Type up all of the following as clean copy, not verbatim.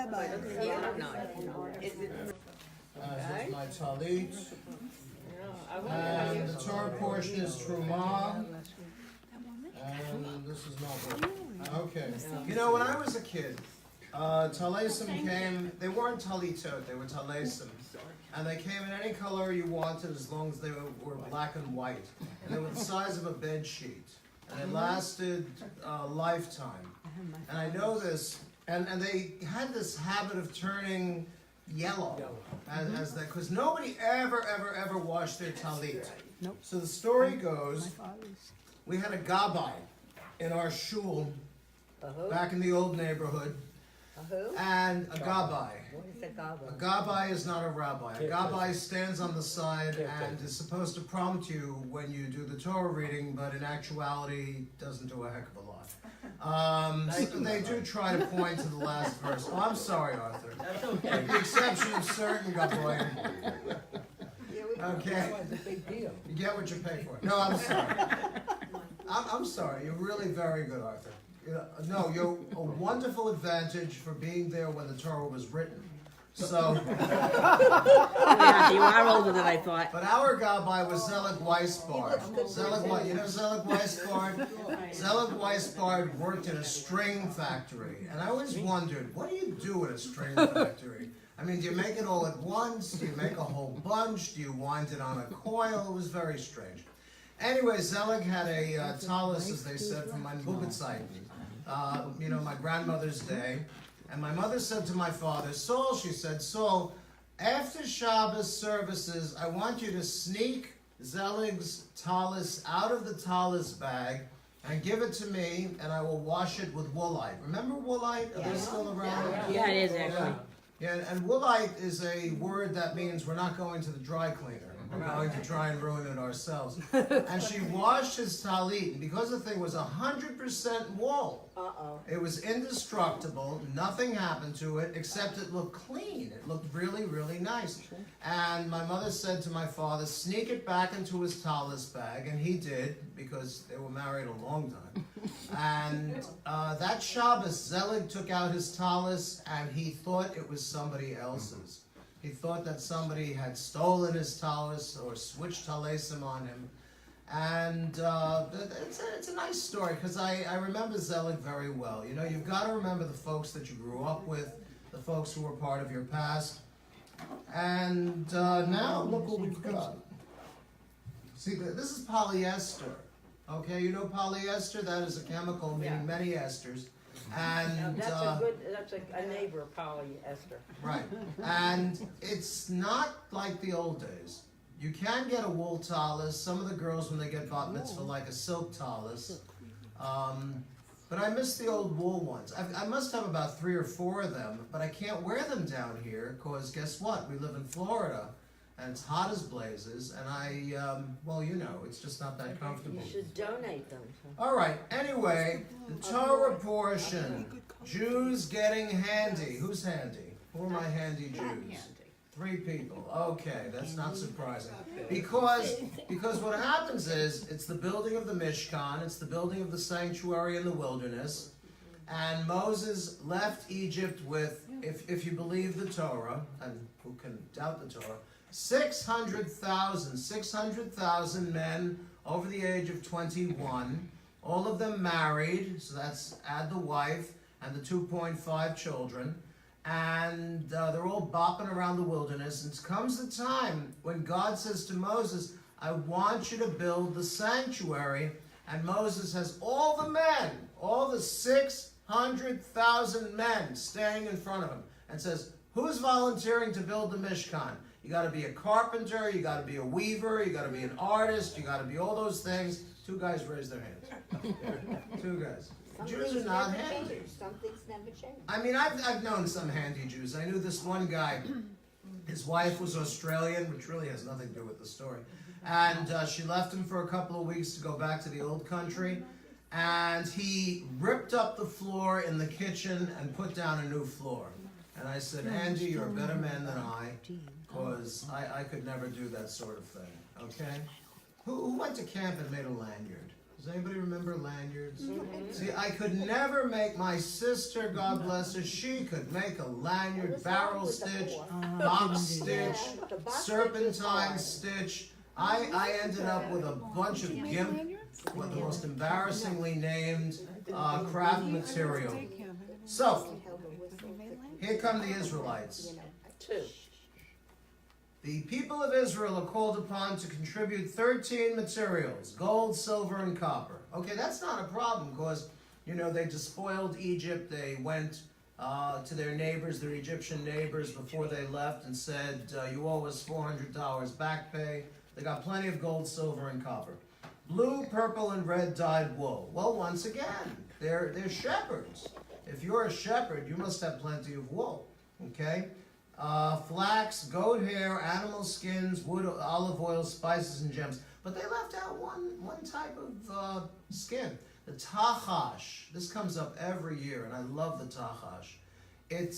rabbi. This is my talit. And the Torah portion is Truma. And this is Malbim. Okay. You know, when I was a kid, Talesim came, they weren't Talitot, they were Talesim. And they came in any color you wanted as long as they were black and white. And they were the size of a bed sheet. And it lasted a lifetime. And I know this, and they had this habit of turning yellow as that, because nobody ever washed their talit. Nope. So the story goes, we had a gabbai in our shul back in the old neighborhood, and a gabbai. What is a gabbai? A gabbai is not a rabbi. A gabbai stands on the side and is supposed to prompt you when you do the Torah reading, but in actuality doesn't do a heck of a lot. So they do try to point to the last verse. Oh, I'm sorry, Arthur. That's okay. With the exception of certain gabbai. Okay. It's a big deal. You get what you pay for. No, I'm sorry. I'm sorry. You're really very good, Arthur. No, you're a wonderful advantage for being there when the Torah was written. So, Yeah, you are older than I thought. but our gabbai was Zelig Weisbard. You know Zelig Weisbard? Zelig Weisbard worked in a string factory, and I always wondered, what do you do in a string factory? I mean, do you make it all at once? Do you make a whole bunch? Do you wind it on a coil? It was very strange. Anyway, Zelig had a talus, as they said, from my Bubitzeit, my grandmother's day. And my mother said to my father, Saul, she said, Saul, after Shabbos services, I want you to sneak Zelig's talus out of the talus bag and give it to me, and I will wash it with woolite. Remember woolite? Are they still around? Yeah, it is actually. Yeah, and woolite is a word that means we're not going to the dry cleaner. We're going to try and ruin it ourselves. And she washed his talit, and because the thing was 100% wool, it was indestructible. Nothing happened to it, except it looked clean. It looked really, really nice. And my mother said to my father, sneak it back into his talus bag, and he did, because they were married a long time. And that Shabbos, Zelig took out his talus, and he thought it was somebody else's. He thought that somebody had stolen his talus or switched talesim on him. And it's a nice story, because I remember Zelig very well. You know, you've got to remember the folks that you grew up with, the folks who were part of your past. And now, look what we've got. See, this is polyester. Okay, you know polyester? That is a chemical meaning many esters. And That's a neighbor, polyester. right, and it's not like the old days. You can get a wool talus. Some of the girls, when they get bat mitzvah, like a silk talus. But I miss the old wool ones. I must have about 3 or 4 of them, but I can't wear them down here, because guess what? We live in Florida, and it's hot as blazes, and it's just not that comfortable. You should donate them. All right, anyway, the Torah portion. Jews getting handy. Who's handy? Who are my handy Jews? 3 people. Okay, that's not surprising. Because what happens is, it's the building of the Mishkan, it's the building of the sanctuary in the wilderness, and Moses left Egypt with, if you believe the Torah, and who can doubt the Torah, 600,000 men over the age of 21, all of them married, so that's add the wife and the 2.5 children, and they're all bopping around the wilderness, and it comes the time when God says to Moses, I want you to build the sanctuary, and Moses has all the men, all the 600,000 men standing in front of him, and says, who's volunteering to build the Mishkan? You got to be a carpenter, you got to be a weaver, you got to be an artist, you got to be all those things. 2 guys raised their hands. 2 guys. Jews are not handy. Some things never change. I mean, I've known some handy Jews. I knew this one guy, his wife was Australian, which really has nothing to do with the story. And she left him for a couple of weeks to go back to the old country. And he ripped up the floor in the kitchen and put down a new floor. And I said, Andy, you're a better man than I, because I could never do that sort of thing, okay? Who went to camp and made a lanyard? Does Does anybody remember lanyards? See, I could never make my sister, God bless her, she could make a lanyard, barrel stitch, box stitch, serpentine stitch. I ended up with a bunch of gimp, with the most embarrassingly named craft material. So, here come the Israelites. The people of Israel are called upon to contribute 13 materials: gold, silver, and copper. Okay, that's not a problem because, you know, they despoiled Egypt. They went to their neighbors, their Egyptian neighbors, before they left and said, you owe us $400 back pay. They got plenty of gold, silver, and copper. Blue, purple, and red dyed wool. Well, once again, they're shepherds. If you're a shepherd, you must have plenty of wool, okay? Flax, goat hair, animal skins, wood, olive oil, spices, and gems. But they left out one type of skin, the tachash. This comes up every year, and I love the tachash. It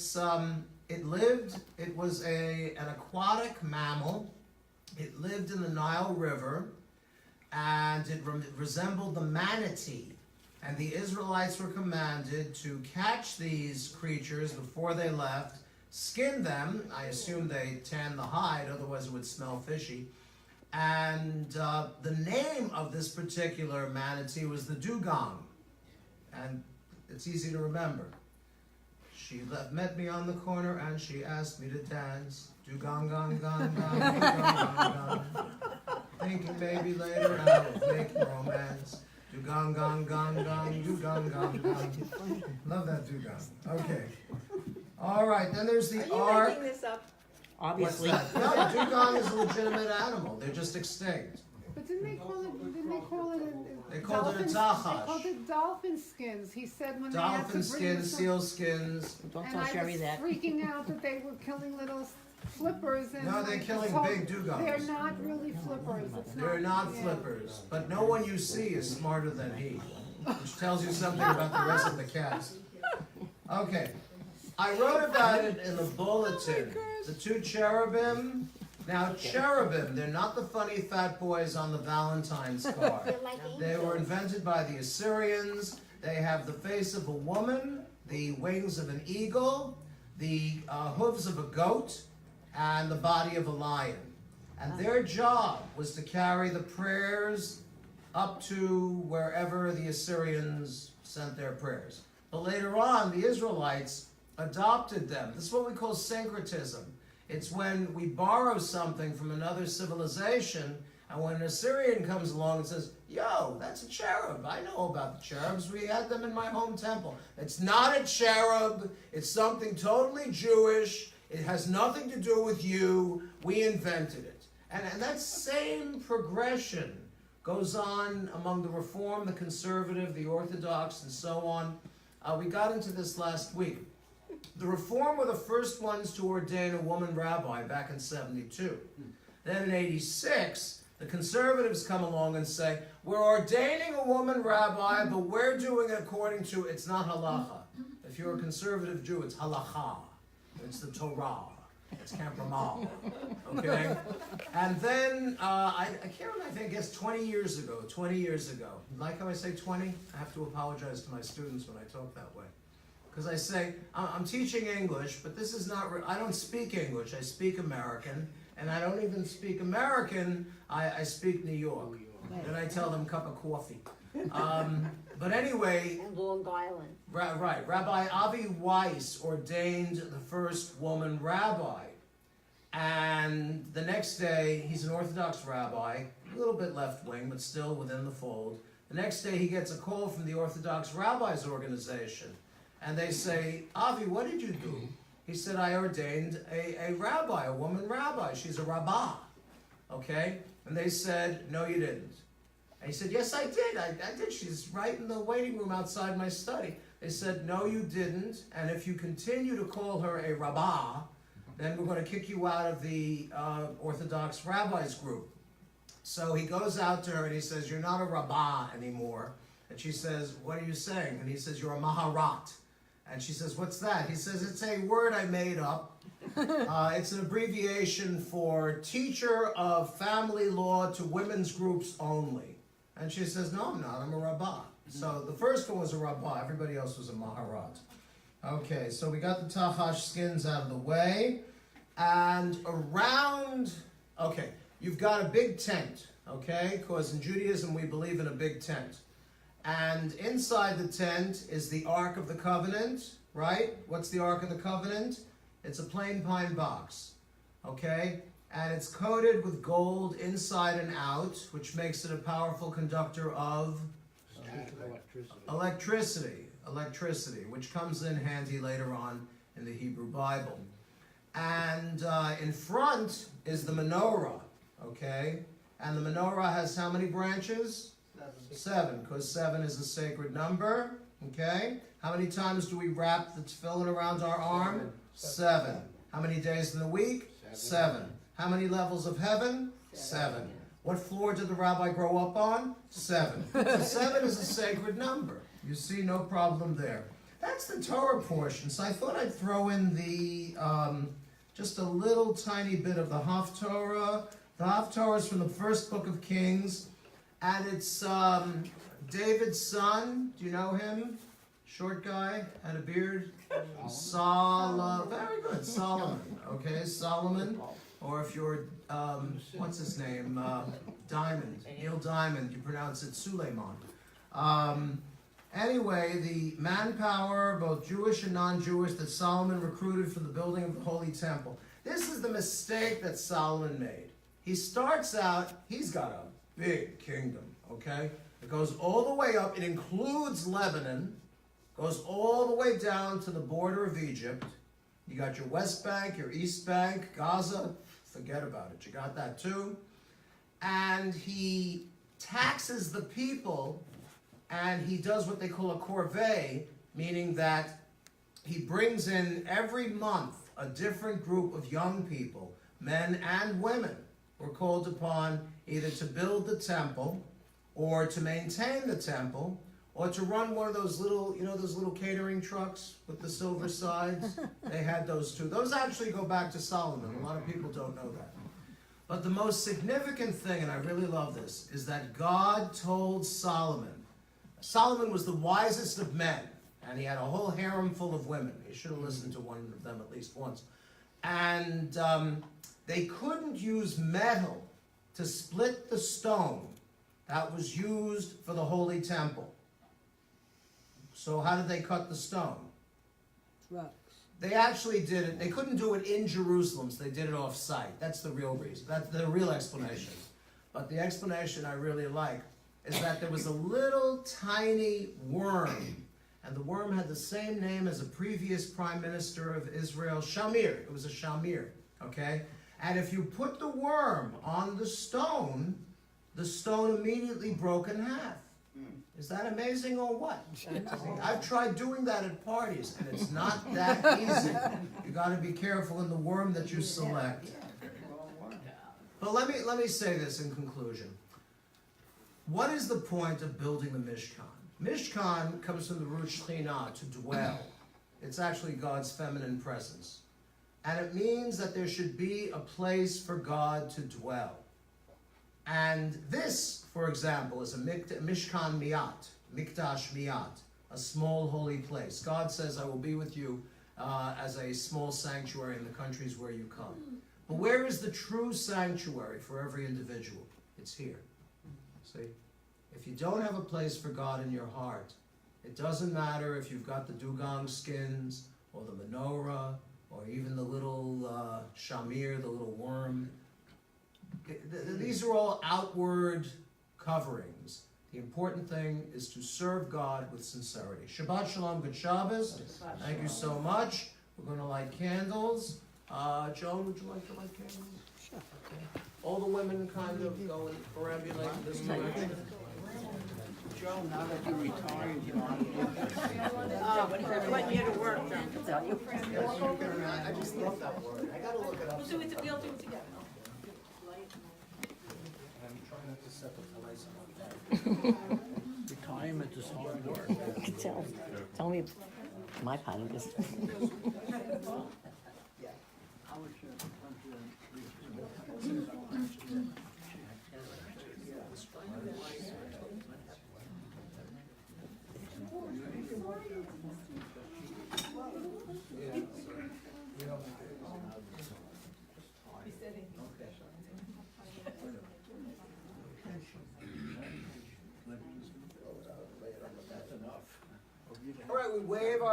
was an aquatic mammal. It lived in the Nile River, and it resembled the manatee. And the Israelites were commanded to catch these creatures before they left, skin them. I assume they tanned the hide, otherwise it would smell fishy. And the name of this particular manatee was the dugong. And it's easy to remember. She met me on the corner and she asked me to dance. Dugong, gong, gong, gong, dugong, gong, gong. Thinking maybe later I'll make romance. Dugong, gong, gong, gong, dugong, gong, gong. Love that dugong. Okay. All right, then there's the ark. Are you making this up? Obviously. What's that? No, dugong is a legitimate animal. They're just extinct. But didn't they call it? They called it a They tachash. called it dolphin skins. He said when Dolphin they had to bring skins, some, seal skins. Don't and tell I Sherry was that. freaking out that they were killing little flippers. And No, they're I killing told- big dugongs. They're not really flippers. It's They're not yeah. flippers, but no one you see is smarter than he, which tells you something about the rest of the cast. Okay, I wrote about it in the bulletin. The two cherubim. Now, cherubim, they're not the funny fat boys on the Valentine's card. They were invented by the Assyrians. They have the face of a woman, the wings of an eagle, the hooves of a goat, and the body of a lion. And their job was to carry the prayers up to wherever the Assyrians sent their prayers. But later on, the Israelites adopted them. This is what we call syncretism. It's when we borrow something from another civilization, and when an Assyrian comes along and says, yo, that's a cherub. I know about the cherubs. We had them in my home temple. It's not a cherub. It's something totally Jewish. It has nothing to do with you. We invented it. And that same progression goes on among the Reform, the Conservative, the Orthodox, and so on. We got into this last week. The Reform were the first ones to ordain a woman rabbi back in 72. Then in 86, the Conservatives come along and say, we're ordaining a woman rabbi, but we're doing it according to, it's not halacha. If you're a conservative Jew, it's halacha. It's the Torah. It's Camp Ramal. Okay? And then, I can't remember, I guess 20 years ago. Like how I say 20? I have to apologize to my students when I talk that way. Because I say, I'm teaching English, but this is not, I don't speak English, I speak American, and I don't even speak American, I speak New York. Then I tell them cup of coffee. But anyway, And Long Island. right, Rabbi Avi Weiss ordained the first woman rabbi. And the next day, he's an Orthodox rabbi, a little bit left-wing, but still within the fold. The next day, he gets a call from the Orthodox Rabbis Organization. And they say, Avi, what did you do? He said, I ordained a rabbi, a woman rabbi. She's a rabbah. Okay? And they said, no, you didn't. And he said, yes, I did. I did. She's right in the waiting room outside my study. They said, no, you didn't. And if you continue to call her a rabbah, then we're going to kick you out of the Orthodox rabbis group. So he goes out to her and he says, you're not a rabbah anymore. And she says, what are you saying? And he says, you're a maharat. And she says, what's that? He says, it's a word I made up. It's an abbreviation for teacher of family law to women's groups only. And she says, no, I'm not, I'm a rabbah. So the first one was a rabbah, everybody else was a maharat. Okay, so we got the tachash skins out of the way. And around, okay, you've got a big tent, okay? Because in Judaism we believe in a big tent. And inside the tent is the Ark of the Covenant, right? What's the Ark of the Covenant? It's a plain pine box, okay? And it's coated with gold inside and out, which makes it a powerful conductor of electricity, which comes in handy later on in the Hebrew Bible. And in front is the menorah, okay? And the menorah has how many branches? 7, because 7 is a sacred number, okay? How many times do we wrap the tefillin around our arm? 7. How many days in the week? 7. How many levels of heaven? 7. What floor did the rabbi grow up on? 7. So 7 is a sacred number. You see, no problem there. That's the Torah portion. So I thought I'd throw in the just a little tiny bit of the Haftorah. The Haftorah is from the first book of Kings, and it's David's son. Do you know him? Short guy, had a beard. Solomon. Very good, Solomon. Okay, Solomon. Or if you're, what's his name? Diamond. Neil Diamond. You pronounce it Suleiman. Anyway, the manpower, both Jewish and non-Jewish, that Solomon recruited for the building of the Holy Temple. This is the mistake that Solomon made. He starts out, he's got a big kingdom, okay? It goes all the way up, it includes Lebanon, goes all the way down to the border of Egypt. You got your West Bank, your East Bank, Gaza, forget about it, you got that too. And he taxes the people, and he does what they call a corvée, meaning that he brings in every month a different group of young people, men and women, were called upon either to build the temple, or to maintain the temple, or to run one of those little, you know, those little catering trucks with the silver sides. They had those too. Those actually go back to Solomon. A lot of people don't know that. But the most significant thing, and I really love this, is that God told Solomon. Solomon was the wisest of men, and he had a whole harem full of women. He should have listened to one of them at least once. And they couldn't use metal to split the stone that was used for the Holy Temple. So how did they cut the stone? Rocks. They actually did it. They couldn't do it in Jerusalem, so they did it off-site. That's the real reason. That's the real explanation. But the explanation I really like is that there was a little tiny worm, and the worm had the same name as a previous prime minister of Israel, Shamir. It was a Shamir, okay? And if you put the worm on the stone immediately broke in half. Is that amazing or what? I've tried doing that at parties, and it's not that easy. You got to be careful in the worm that you select. But let me say this in conclusion. What is the point of building the Mishkan? Mishkan comes from the root shechina, to dwell. It's actually God's feminine presence. And it means that there should be a place for God to dwell. And this, for example, is a Mishkan Miyat, Mikdash Miyat, a small holy place. God says, I will be with you as a small sanctuary in the countries where you come. But where is the true sanctuary for every individual? It's here. See? If you don't have a place for God in your heart, it doesn't matter if you've got the dugong skins, or the menorah, or even the little shamir, the little worm. These are all outward coverings. The important thing is to serve God with sincerity. Shabbat Shalom, good Shabbos. Thank you so much. We're going to light candles. Joan, would you like to light candles? Sure. Okay. All the women kind of go and perambulate this direction. Joe, now that you're retired, you know how to do this. What year to work, John, to tell you. I just love that word. I got to look it up. We'll do it together. I'm trying not to set the police on that. Retirement is hard work. Tell me my part of this.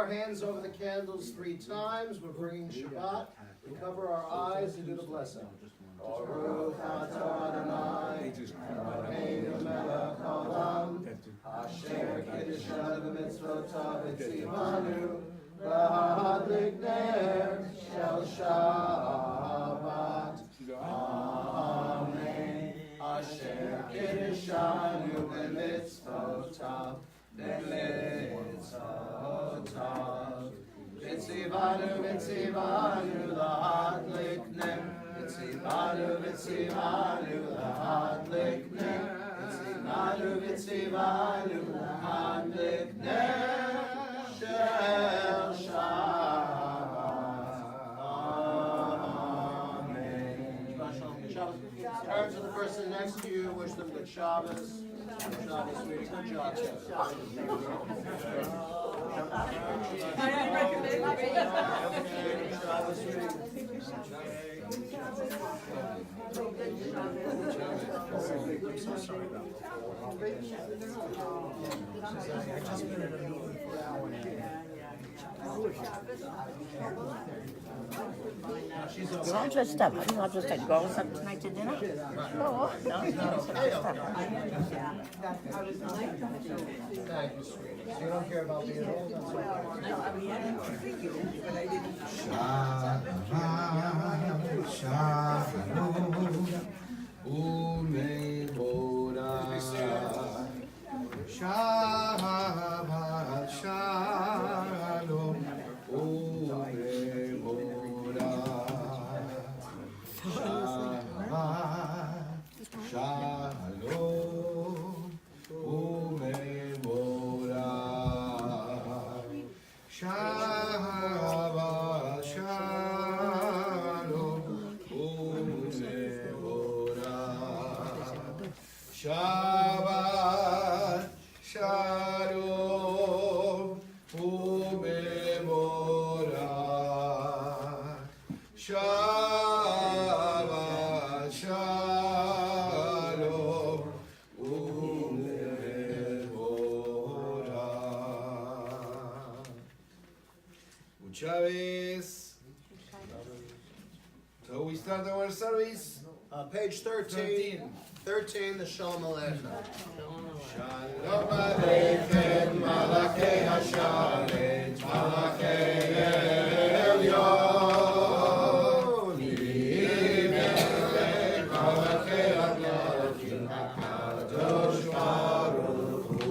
our hands over the candles 3 times. We're bringing Shabbat. We cover our eyes and do the blessing. Baruch atah Adonai, Eloheinu melech haolam, asher qiddashanu b'mitzvotav v'tzivanu, v'hadlik ner shel Shabbat. Amen. Asher qiddashanu b'mitzvotav v'mitzvotav, v'tzivanu lahadlik ner. Vitzivanu, vitzivanu, lahadlik ner. Vitzivanu, lahadlik ner. Shel Shabbat. Amen. Turn to the person next to you. Wish them good Shabbos. Shabbos, sweetie. Good job. Shabbos, sweetie. You're all dressed up. You're all dressed up. You going up tonight to dinner? No, no. Thank you, sweetie. So you don't care about being old? That's okay. Shabbat shalom, umevora. Shabbat shalom, umevora. Shabbat shalom, umevora. Shabbat shalom, umevora. Shabbat shalom, umevora. Muchas veces. So we start our service. Page 13. 13, the Sholom Aleichem. Shalom Aleichem, Malachei HaSharet, Malachei Elyon, Yimelech, Malachei HaMelachim, HaKadosh Baruch Hu.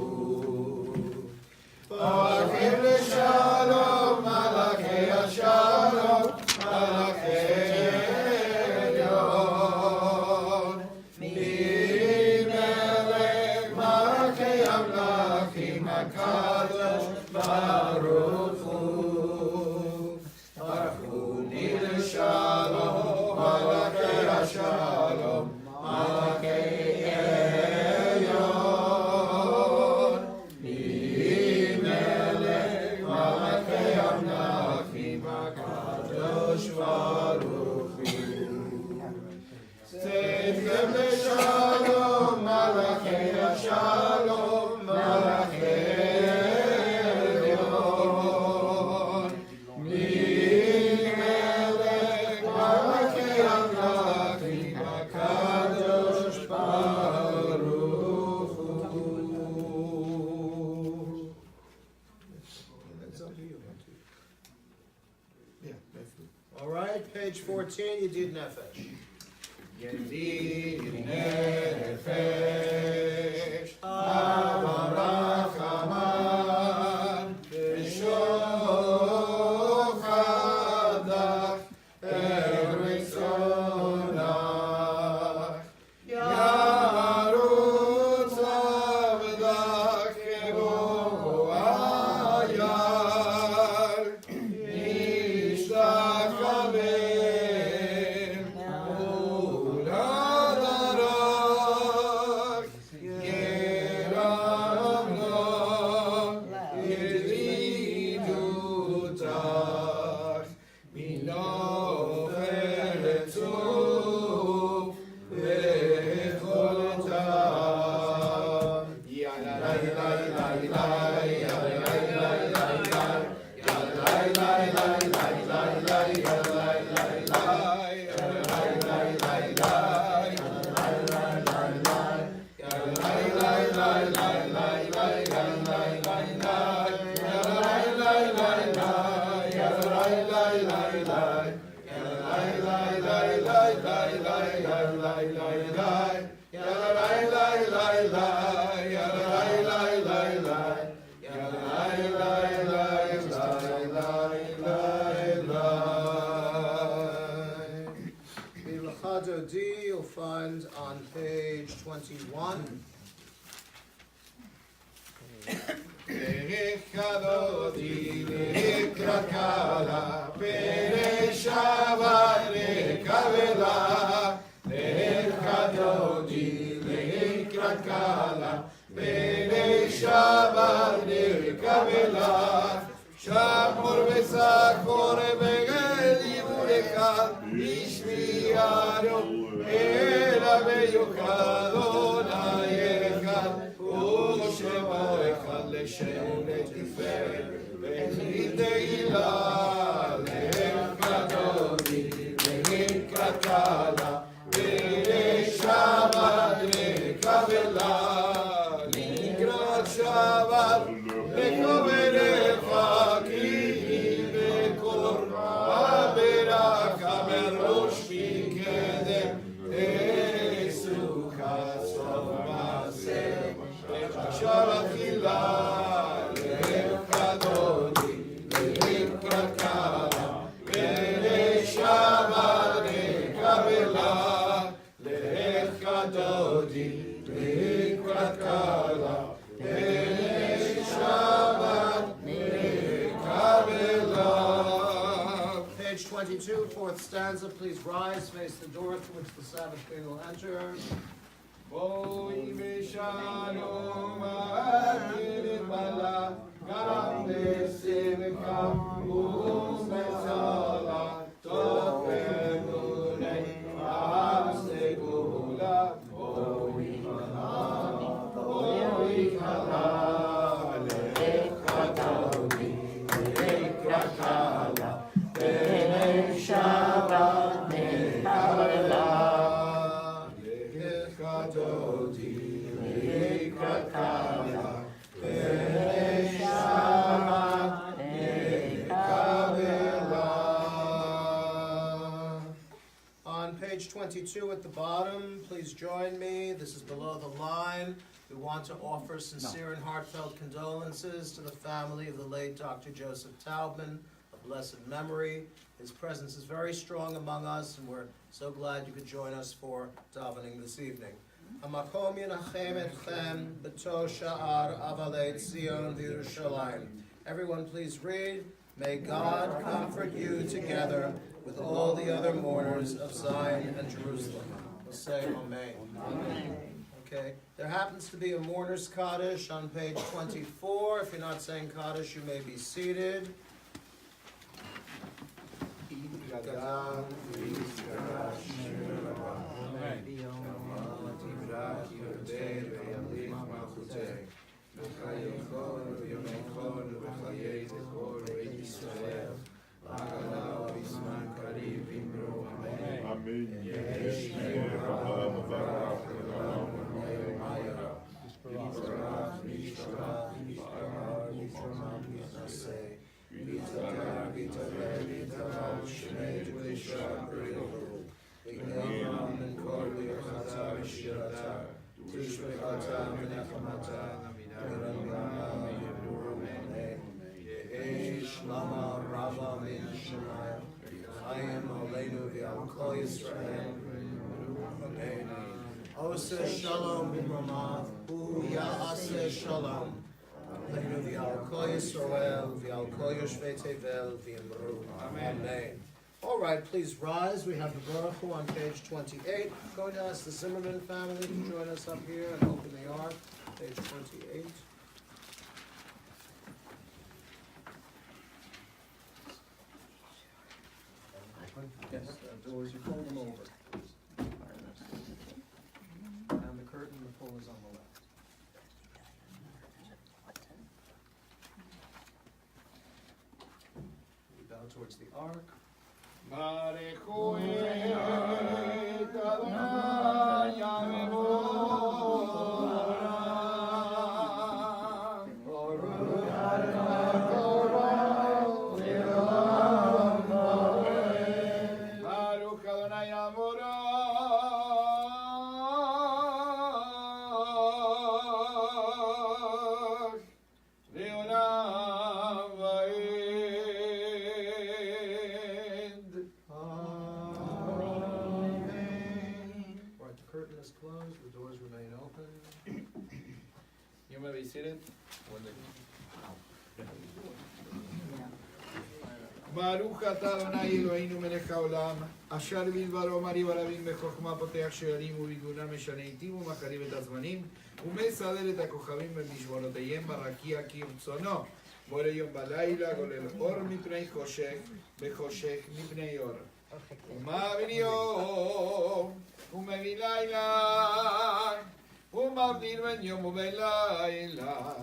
Malachim L'Shalom, Malachei HaShalom, Malachei HaKadosh Baruch Hu. Barchuni l'shalom, Malachei HaShalom, Malachei Elyon. Mimelech Malachei HaMelachim, HaKadosh Baruch Hu. Seifem l'shalom, Malachei HaShalom, Malachei Elyon. Mimelech Malachei HaMelachim, HaKadosh Baruch Hu. That's up to you. Yeah, all right, page 14, you did Nefesh. Yedid Nefesh, Avarachaman, Vishochadach, Eritzonach, Yarutz Avdach, Kebo Ayar, Nishtach Amen, Ularach, You'll find on page 21. Page 22, fourth stanza. Please rise, face the door through which the Sabbath Queen will enter. On page 22 at the bottom, please join me. This is below the line. We want to offer sincere and heartfelt condolences to the family of the late Dr. Joseph Taubman, of blessed memory. His presence is very strong among us, and we're so glad you could join us for davening this evening. Hamakom Yenachem Etchem B'to Sha'ar Avalei Tzion V'Yerushalayim. Everyone please read, "May God comfort you together with all the other mourners of Zion and Jerusalem." We'll say Amen. Amen. Okay, there happens to be a mourner's Kaddish on page 24. If you're not saying Kaddish, you may be seated. Ose Shalom b'Ramav, Hu Ya'aseh Shalom. Aleinu v'al Kol Yisrael, v'al Kol Yoshvei Tevel, v'imru. Amen. All right, please rise. We have the Baruch Hu on page 28. I'm going to ask the Zimmerman family to join us up here and open the ark, page 28. Yes, doors, you pull them over. And the curtain, the pull is on the left. We bow towards the ark. מסודרת. ברוך אתה אדוני אלוהינו מלך העולם, אשר בדברו מרים הרבים בחוכמה פותח שערים ובגאונה משנה עיתים ומחריב את הזמנים ומסדר את הכוכבים במשמרותיהם ברקיע כרצונו. בורא יום בלילה גולל אור מפני חושך וחושך מפני אור. ומעביר יום ומביא לילה ומבדיל בין יום ובין לילה.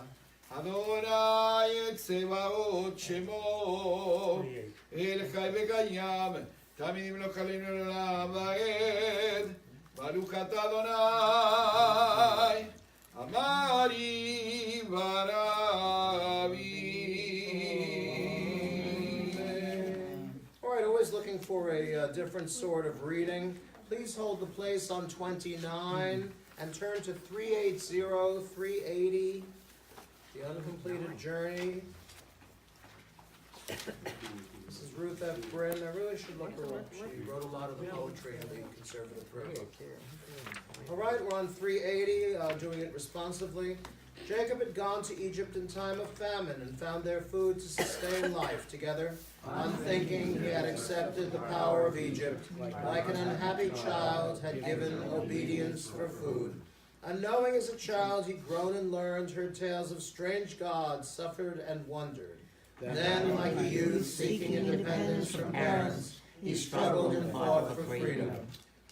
אדוני צבאות שמו אל חי וקיים תמיד ימלוך עלינו לעולם ועד. ברוך אתה אדוני אמרי ורבי. All right, always looking for a different sort of reading. Please hold the place on 29 and turn to 380, 380. The Uncompleted Journey. This is Ruth F. Bryn. I really should look her up. She wrote a lot of the poetry in the conservative prayer book. All right, we're on 380, doing it responsively. Jacob had gone to Egypt in time of famine and found there food to sustain life. Together, unthinking, he had accepted the power of Egypt. Like an unhappy child, had given obedience for food. Unknowing as a child, he grown and learned, heard tales of strange gods, suffered and wondered. Then, like a youth seeking independence from parents, he struggled and fought for freedom.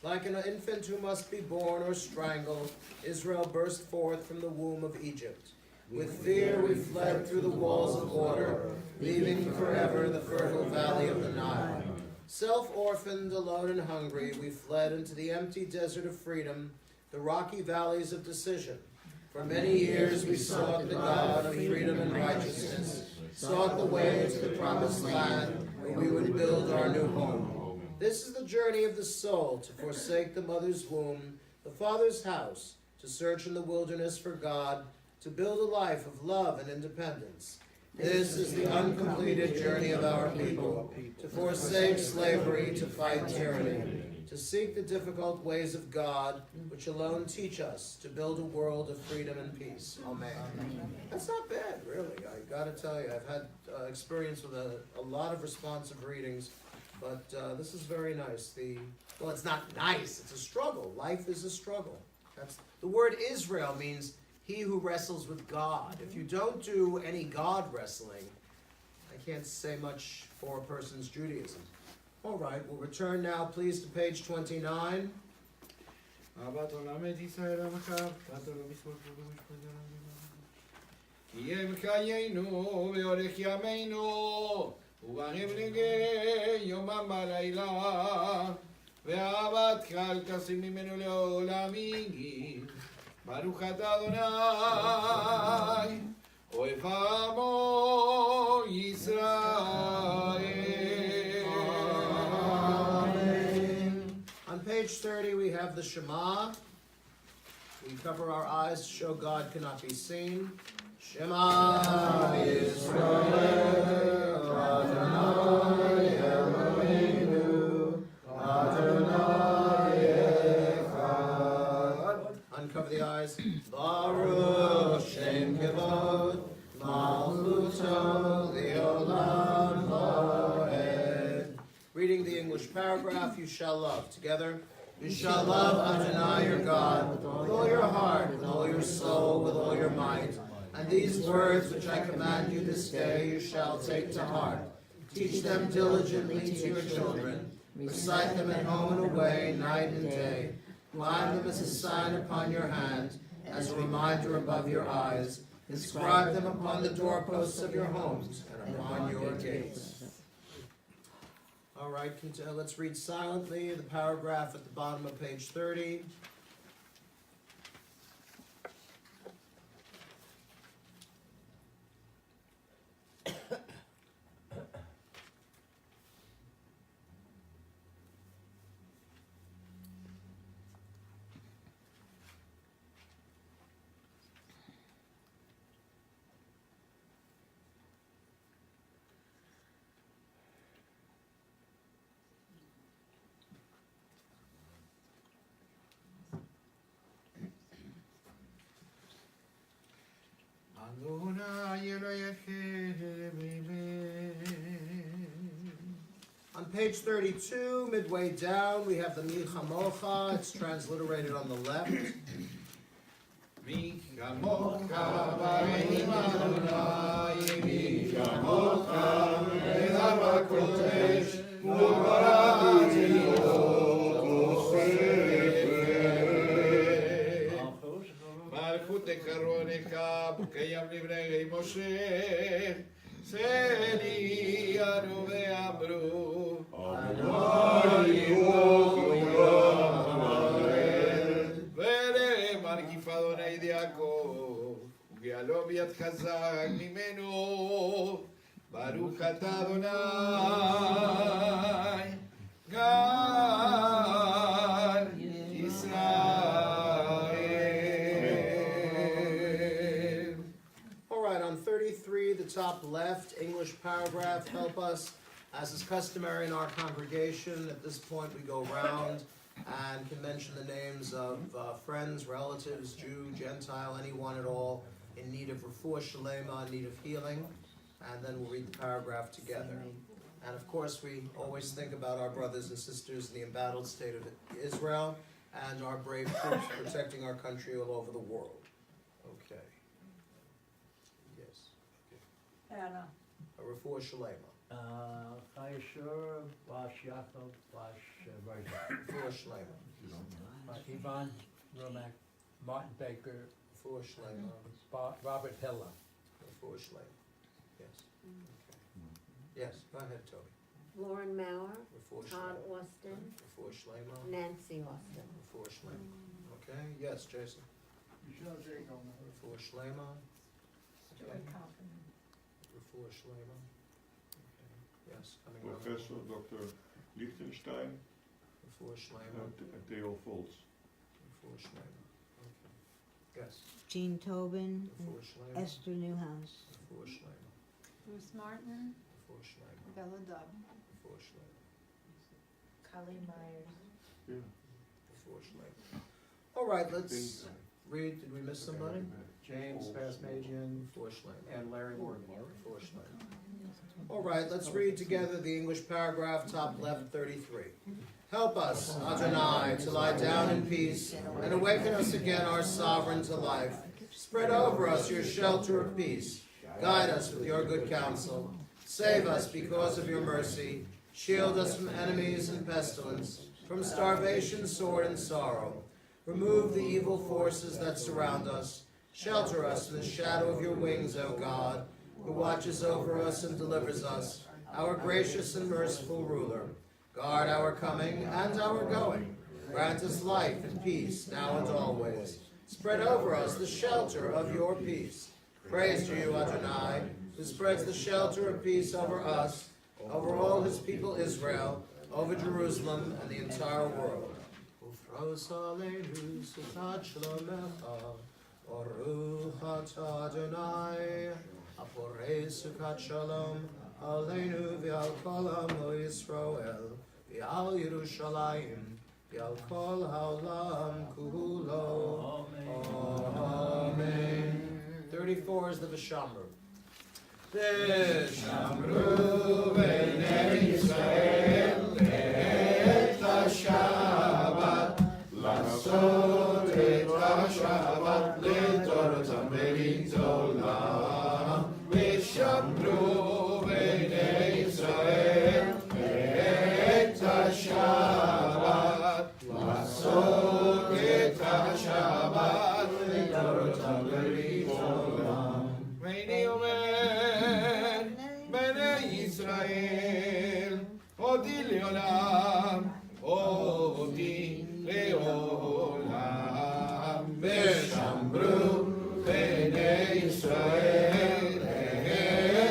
Like an infant who must be born or strangled, Israel burst forth from the womb of Egypt. With fear we fled through the walls of order, leaving forever the fertile valley of the Nile. Self-orphaned, alone and hungry, we fled into the empty desert of freedom, the rocky valleys of decision. For many years we sought the God of freedom and righteousness, sought the way to the promised land where we would build our new home. This is the journey of the soul, to forsake the mother's womb, the father's house, to search in the wilderness for God, to build a life of love and independence. This is the uncompleted journey of our people, to forsake slavery, to fight tyranny, to seek the difficult ways of God, which alone teach us to build a world of freedom and peace. Amen. That's not bad, really. I gotta tell you, I've had experience with a lot of responsive readings, but this is very nice. Well, it's not nice, it's a struggle. Life is a struggle. The word Israel means he who wrestles with God. If you don't do any God wrestling, I can't say much for a person's Judaism. All right, we'll return now, please, to page 29. אהבת עולם את ישראל עמך, ותת לו משפט ומשפט כי הם חיינו ואורך ימינו, ובהם נגי יומם בלילה, ואהבתך אל תשים ממנו לעולמי. ברוך אתה אדוני, אוהב עמו ישראל. On page 30, we have the Shema. We cover our eyes to show God cannot be seen. Shema Yisrael, Adonai Eloheinu, Adonai Echad. Uncover the eyes. Baruch Shem Kevod, Malchuto Leolam Vaed. Reading the English paragraph, you shall love. Together, you shall love Adonai your God with all your heart, with all your soul, with all your might. And these words which I command you this day you shall take to heart. Teach them diligently to your children. Recite them at home and away, night and day. Bind them as a sign upon your hand, as a reminder above your eyes. Inscribe them upon the doorposts of your homes and upon your gates. All right, let's read silently the paragraph at the bottom of page 30. page 32, midway down, we have the Mi Chamocha. It's transliterated on the left. Mi chamocha bareim Adonai, mi chamocha edar b'kodesh, u'barati Malchut ekaroneka, b'kayam livnei Moshe, Seli anu ve'amru, Adonai מרגיף אדוני דיעקב, וגאלו ביד חזק ממנו, ברוך אתה אדוני, גאל ישראל. All right, on 33, the top left, English paragraph, help us. As is customary in our congregation, at this point we go round and can mention the names of friends, relatives, Jew, Gentile, anyone at all in need of refuah shalema, in need of healing, and then we'll read the paragraph together. And of course, we always think about our brothers and sisters in the embattled state of Israel and our brave troops protecting our country all over the world. Okay. Yes. Anna. A refuah shalema. Chayeshur, Bash Yaakov, Bash Virgin. Refuah shalema. Ivan Romack, Martin Baker, Refuah shalema. Robert Hiller. Refuah shalema. Yes. Okay. Yes, go ahead, Toby. Lauren Maurer, Refuah Todd shalema. Austin, Refuah shalema. Nancy Austin. Refuah shalema. Okay, yes, Jason. Refuah shalema. Okay. Refuah shalema. Okay. Yes, coming on. Professor Dr. Liechtenstein Refuah shalema. and Theo Volz. Refuah shalema. Okay. Yes. Jean Tobin, Refuah shalema. Esther Newhouse. Refuah shalema. Bruce Martin, Refuah shalema. Bella Dub. Refuah shalema. Colleen Myers. Refuah shalema. All right, let's read. Did we miss somebody? James Pasmagian Refuah shalema. and Larry Morgan. Refuah shalema. All right, let's read together the English paragraph, top left, 33. Help us, Adonai, to lie down in peace, and awaken us again, our sovereign, to life. Spread over us your shelter of peace. Guide us with your good counsel. Save us because of your mercy. Shield us from enemies and pestilence, from starvation, sword, and sorrow. Remove the evil forces that surround us. Shelter us in the shadow of your wings, O God, who watches over us and delivers us, our gracious and merciful ruler. Guard our coming and our going. Grant us life and peace now and always. Spread over us the shelter of your peace. Praise to you, Adonai, who spreads the shelter of peace over us, over all his people Israel, over Jerusalem and the entire world. Ufros aleinu sukat shlomecha, Baruch atah Adonai, Aporei sukat shalom, aleinu v'al kol amo Yisrael, v'al Yerushalayim, v'al kol ha'olam kulo. Amen. 34 is the Vishamru. Vishamru b'nei Yisrael et ha-Shabbat, לעשות את השבת לתורתם ברית עולם, ושמרו בני ישראל את השבת, לעשות את השבת לתורתם ברית עולם. ואני אומר, בני ישראל, הודי לעולם, הודי לעולם, ושמרו בני ישראל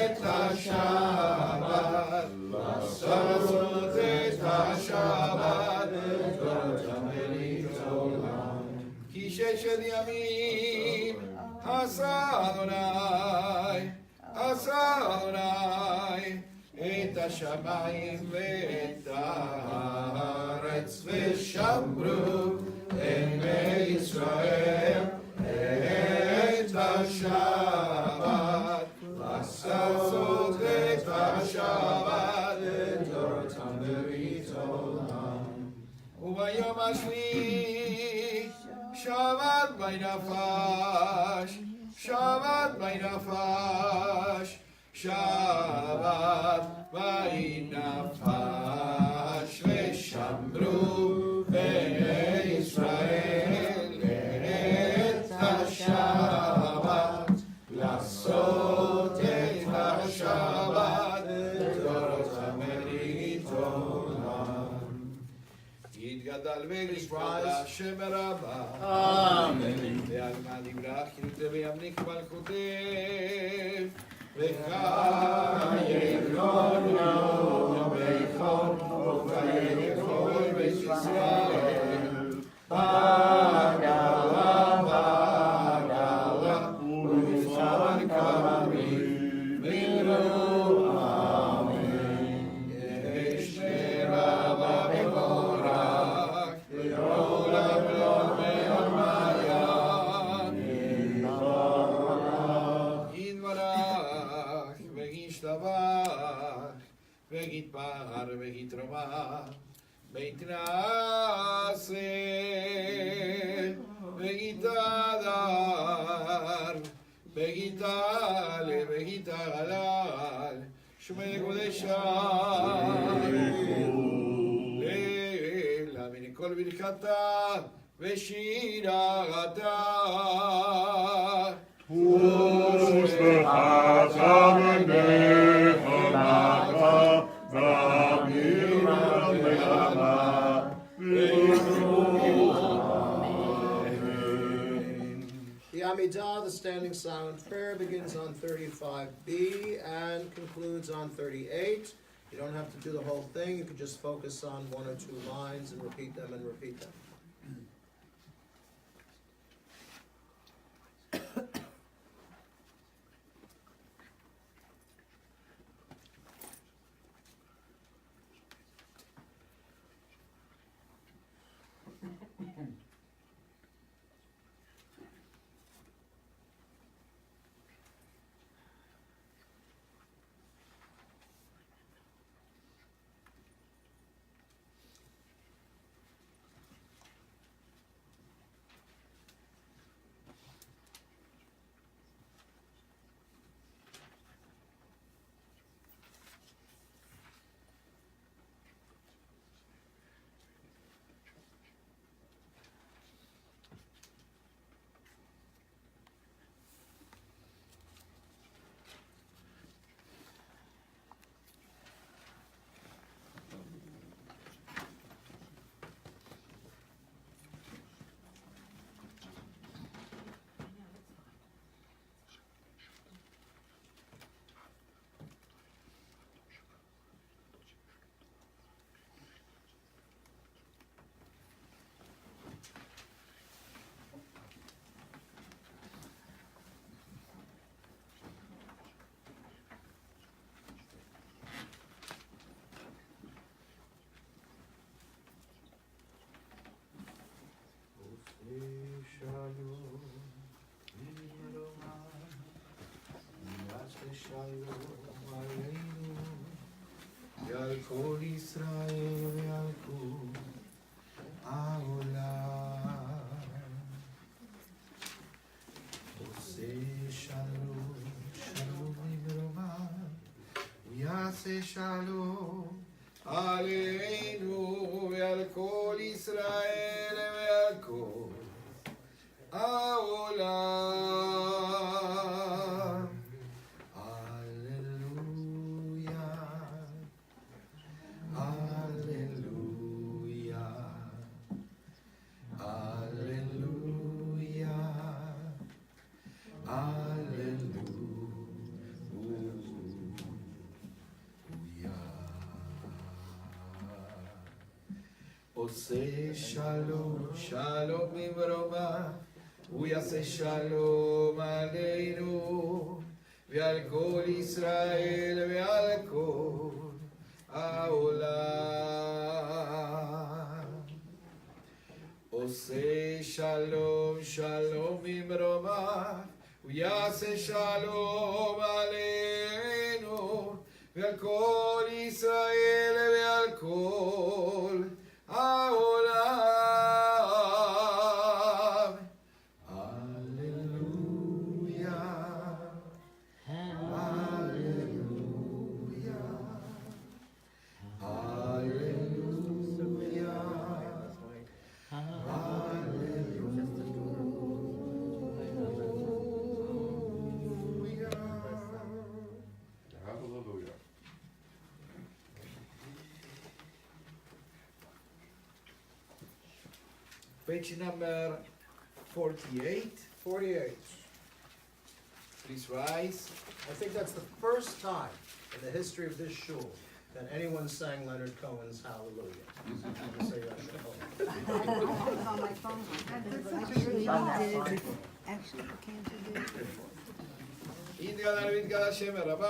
את השבת, לעשות את השבת לתורתם ברית עולם. כי ששת ימים עשה אדוני, את השמיים ואת הארץ, ושמרו בני ישראל את השבת, לעשות את השבת לתורתם וביום השביעי שבת בנפש, שבת בנפש, שבת בנפש, ושמרו בני ישראל את השבת, לעשות את השבת לדורות המליט עולם. יתגדל וישפוט השם רבה, אמן. ועלמא דיברה חילוטה וימליך מלכותיו, וחיי לנו בכל וחיי כל בית ישראל, בגלה בגלה ובצפון כרמים בגלו אמן. יש רבה מבורך לעולם לא מאוד מעיין, יתברך וישתבח ויתפאר ויתרומם, בית נעשה ויתהדר ויתהלל ויתהלל, שמי קודשם לילה מן כל ברכתה ושירתה ושמחתה ונחמתה ואמירה וימה The Amidah, the standing silent prayer, begins on 35b and concludes on 38. You don't have to do the whole thing, you can just focus on one or two lines and repeat them and repeat them. ועל כל ישראל ועל כל העולם. עושה שלום, שלום במרומה, הוא יעשה שלום עלינו ועל כל ישראל ועל כל העולם. הללויה, הללויה, הללויה, הללויה. עושה שלום, שלום במרומה, הוא יעשה שלום עלינו ועל כל ישראל ועל כל העולם. עושה שלום, שלום במרומה, הוא יעשה שלום עלינו ועל כל ישראל ועל כל העולם. Page number 48. 48. Please rise. I think that's the first time in the history of this shul that anyone sang Leonard Cohen's Hallelujah. I'm gonna say that On my phone. Actually, he did it before. Actually, the cancer did it before. India David Gad Hashem Rabbi.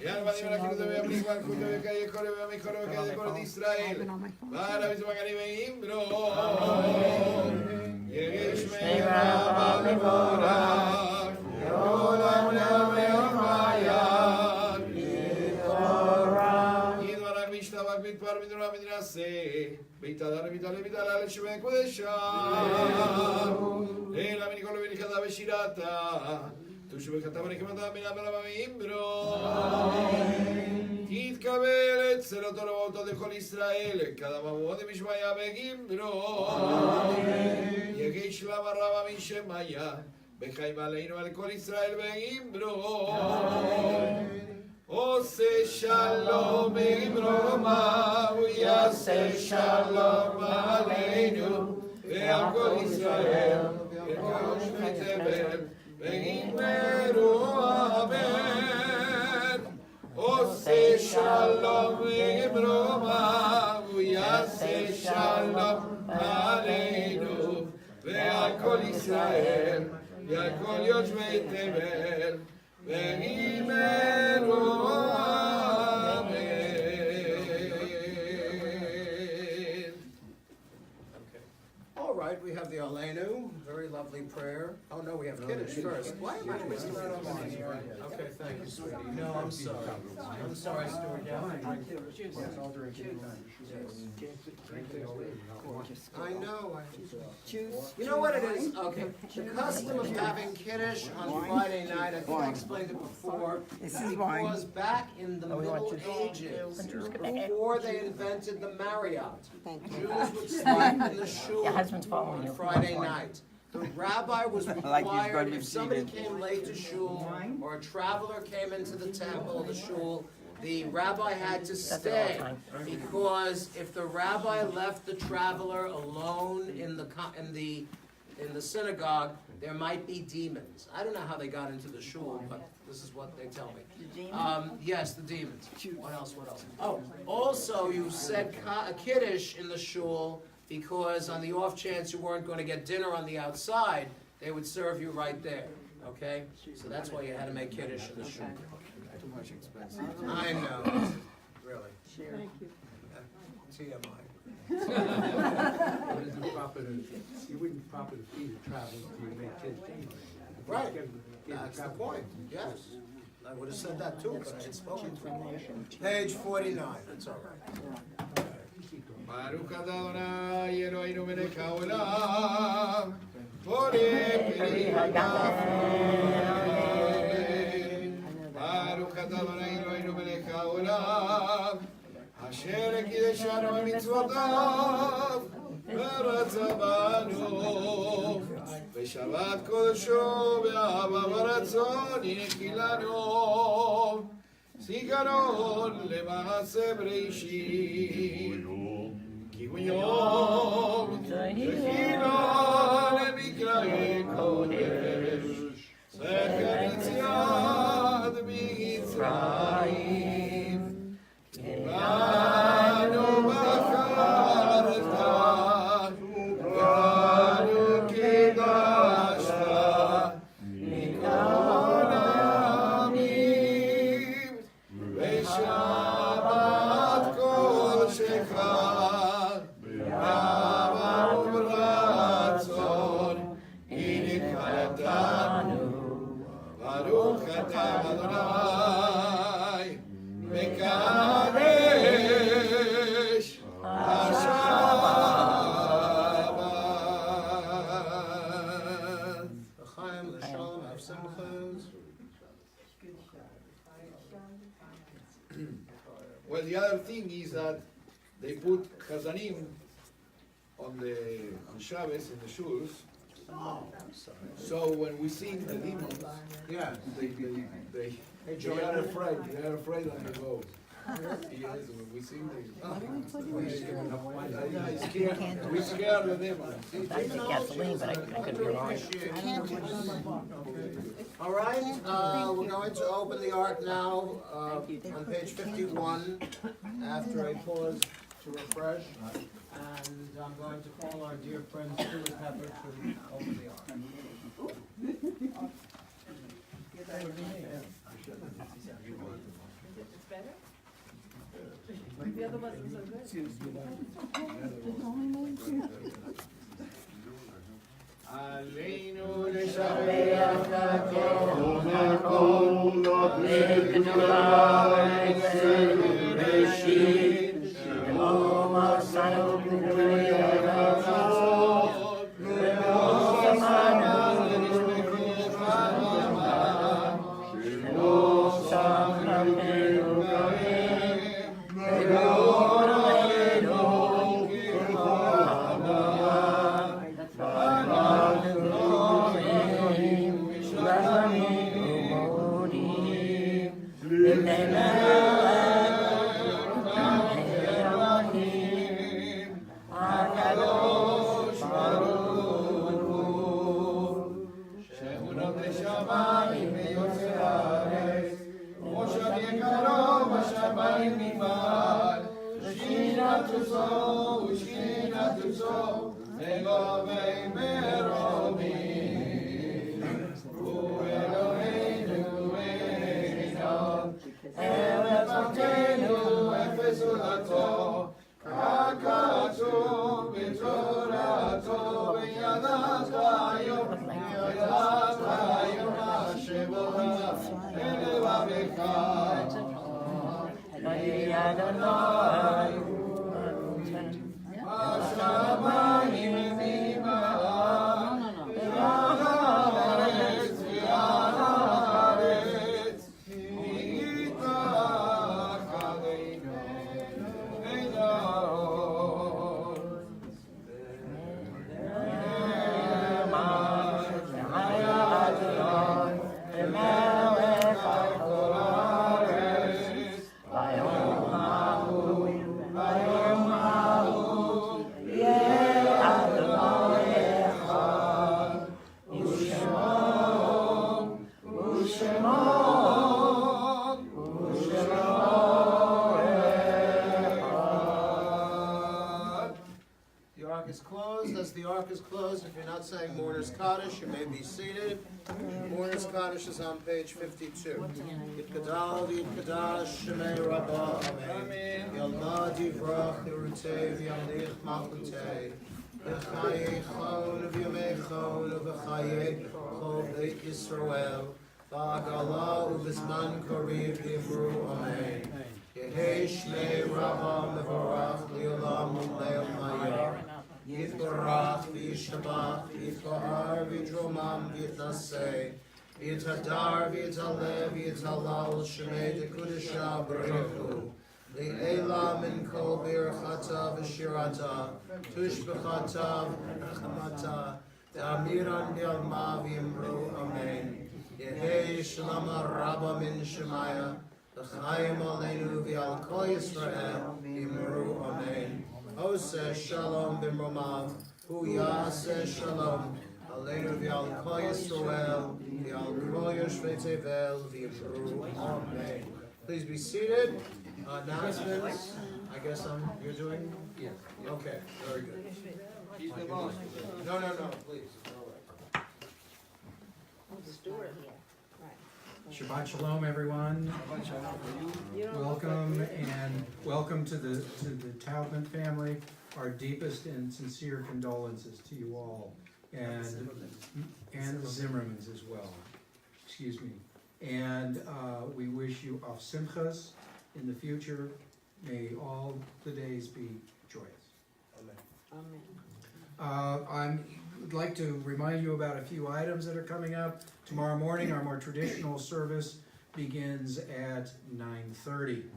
Yan Vadim Rakim Zevei Ablik Bar Kuto Vekay Kore Vekay Kore Vekay Kore Israel. Vara Vizmagani Veimbro. Yegesh Meira Bavivora. Yolam Le'Ameor Mayan. Yidvarak Mishtavak Mitpar Midra Midrase. Beitadar Vitale Vitale Shuvei Kodeshah. Ela Minikolo Vinikada Veshirata. Tushu Bekata Venikimata Minamela Vaimbro. תתקבל אצל אותו רבותו דכל ישראל, כדממו דמשמעיה בגימברו. יגיד שלם הרבה משמעיה, בחיים עלינו על כל ישראל בגימברו. עושה שלום בגימברו מה, הוא יעשה שלום עלינו, ועל כל ישראל, יקרוש ותבל, בגימברו אמן. עושה שלום וברמה, הוא יעשה שלום עלינו ועל כל ישראל ועל כל יושבי תבל ואמרו אמן. All right, we have the Aleinu, very lovely prayer. Oh no, we have Kiddush first. Why am I twisting that on my ear? Okay, thank you, sweetie. No, I'm sorry. I'm sorry, Stuart. I know. You know what it is? Okay, the custom of having Kiddush on Friday night, I think I explained it before, because back in the Middle Ages, before they invented the Marriott, Jews would sleep in the shul on Friday night. The rabbi was required, if somebody came late to shul, or a traveler came into the temple, the shul, the rabbi had to stay, because if the rabbi left the traveler alone in the synagogue, there might be demons. I don't know how they got into the shul, but this is what they tell me. Yes, the demons. What else? Oh, also you said a kiddush in the shul, because on the off chance you weren't going to get dinner on the outside, they would serve you right there. Okay? So that's why you had to make kiddush in the shul. Too much expense. I know. Really. Thank you. TMI. It isn't proper to, you wouldn't proper to feed a traveler if you make kids. Right. That's the point. Yes. I would have said that too, but I had spoken to him. Page 49. That's all right. Baruch Adonai Eloheinu melech haolam, borei peri hagamim. Baruch Adonai Eloheinu melech haolam, asher קידשנו במצוותיו, ורצה בנו, בשבת קודשו, באהבה ורצון הנחיל לנו. זיכרון למעשה בראשית, כי הוא יום תחילה למקראי קודש, זכר יציאת מצרים. בנו בחרת, בנו קידשת, מכל העמים, בשבת קודשך, באהבה וברצון, הנחלתנו. ברוך אתה אדוני, מקדש השבת. L'chaim, l'shalom, have simchas. Well, the other thing is that they put chazanim on Shabbos in the shuls. So when we sing the demons, Yeah. they are afraid. They are afraid on the go. He is, we see Why don't we put it He's in? scared. We scared of him. I said gasoline, but I could be wrong. All right, we're going to open the Ark now, on page 51, after a pause to refresh. And I'm going to call our dear friend Stuart Pepper to open the Ark. The other wasn't so good. Aleinu לשבח הכל בראשית שלום עשנו As the Ark is closed, if you're not saying Mourner's Kaddish, you may be seated. Mourner's Kaddish is on page 52. Yitkadal v'yitkadash shemei Rabbah, Amen. Yalma divrach yirutev yalich malchutei. V'chaye chon v'yomei chon v'chaye chol beit Yisrael. V'agala u'bizman kariv yimru, Amen. Yehei shmei Rabbah mevorach li'olam u'leil mayah. Yitbarach v'yishabach, yitbahar v'yidromam v'yitnaseh, v'yithadar v'yithalev v'yithalal shemei dekudesha b'rechu, li'ela min kol birchata v'shirata, tushbechata v'chamata, ta'amiran bi'alma v'yimru, Amen. Yehei shalama rabba min shemaya, v'chaim aleinu v'al kol Yisrael, v'yimru, Amen. Oseh Shalom b'mromav, Hu Yaseh Shalom, Aleinu v'al kol Yisrael, v'al kol yoshvei tevel, v'yimru, Amen. Please be seated. Announcements. I guess you're doing? Yeah. Okay, very good. He's the boss. No, please. All right. Stuart here. Shabbat Shalom, everyone. Welcome to the Taubman family. Our deepest and sincere condolences to you all, and the Zimmermans as well. Excuse me. And we wish you of simchas in the future. May all the days be joyous. Amen. I would like to remind you about a few items that are coming up. Tomorrow morning, our more traditional service begins at 9:30.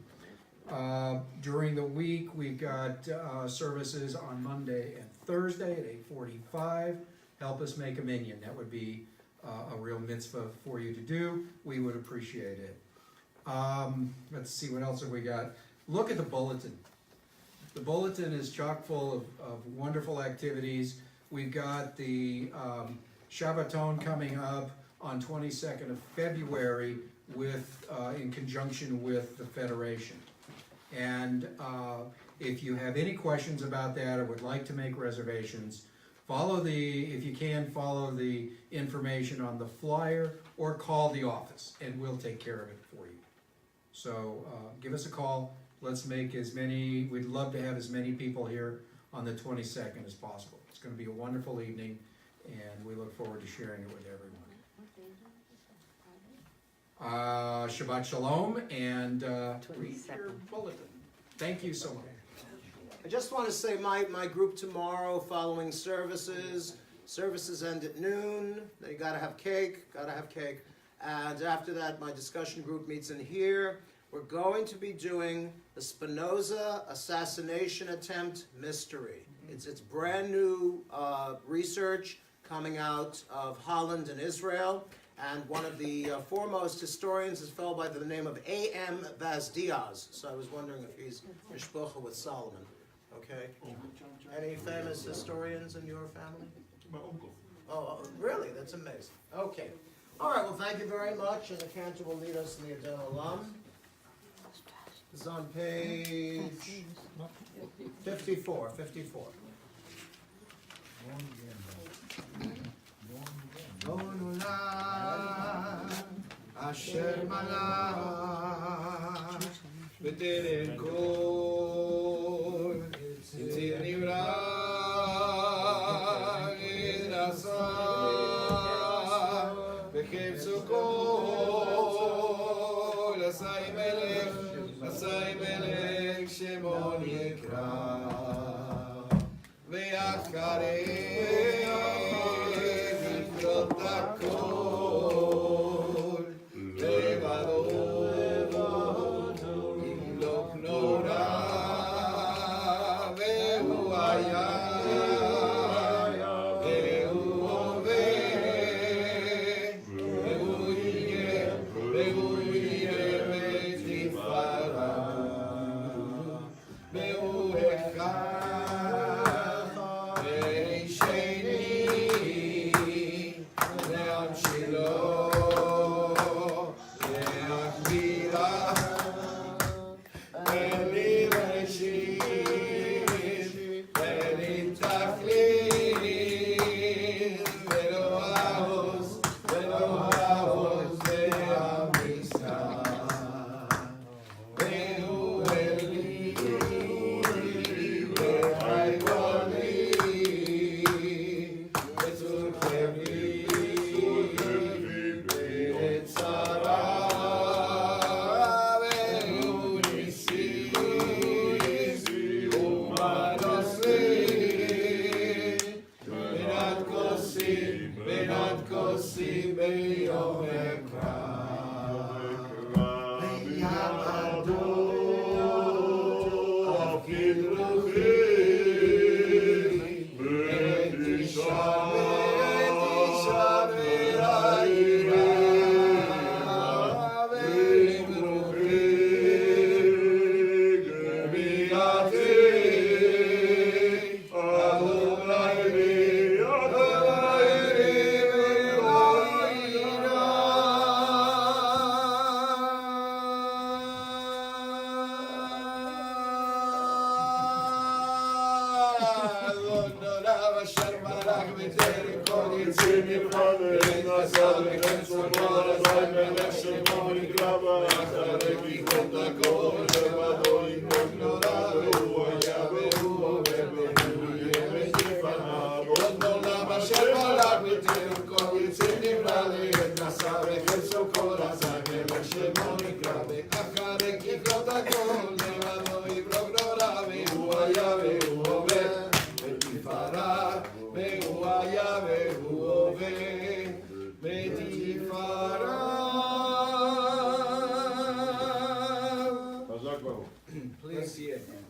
During the week, we've got services on Monday and Thursday at 8:45. Help us make a minyan. That would be a real mitzvah for you to do. We would appreciate it. Let's see, what else have we got? Look at the bulletin. The bulletin is chock full of wonderful activities. We've got the Shabbaton coming up on 22nd of February with, in conjunction with the Federation. And if you have any questions about that or would like to make reservations, if you can, follow the information on the flyer or call the office and we'll take care of it for you. So give us a call. Let's make we'd love to have as many people here on the 22nd as possible. It's going to be a wonderful evening and we look forward to sharing it with everyone. Shabbat Shalom and read your bulletin. Thank you so much. I just want to say my group tomorrow following services end at noon. You gotta have cake. And after that, my discussion group meets in here. We're going to be doing the Spinoza assassination attempt mystery. It's brand new research coming out of Holland and Israel. And one of the foremost historians is a fellow by the name of A.M. Baz Diaz. So I was wondering if he's mishpocha with Solomon. Okay. Any famous historians in your family? My uncle. Oh, really? That's amazing. Okay. All right. Well, thank you very much. And the cantor will lead us in the Adon Olam. It's on page 54. Asher malach b'terem kol yitzir nivra nasa b'chefzu kol asay melech shemo yikra ve'acharei yikrot hakol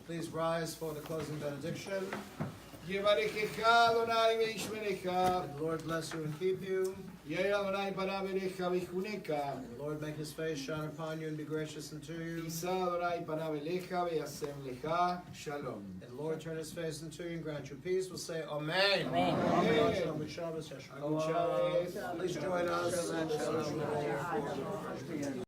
Please rise for the closing benediction. יברכך אדוני וישמרך. The Lord bless you and keep you. יאיר אדוני פניו אליך ויחונך. The Lord make his face shine upon you and be gracious unto you. יישא אדוני פניו אליך וישם לך שלום. And the Lord turn his face unto you and grant you peace. We'll say Amen. Amen. Shalom, Shabbos, Yeshua. Good Shabbos. Please join us.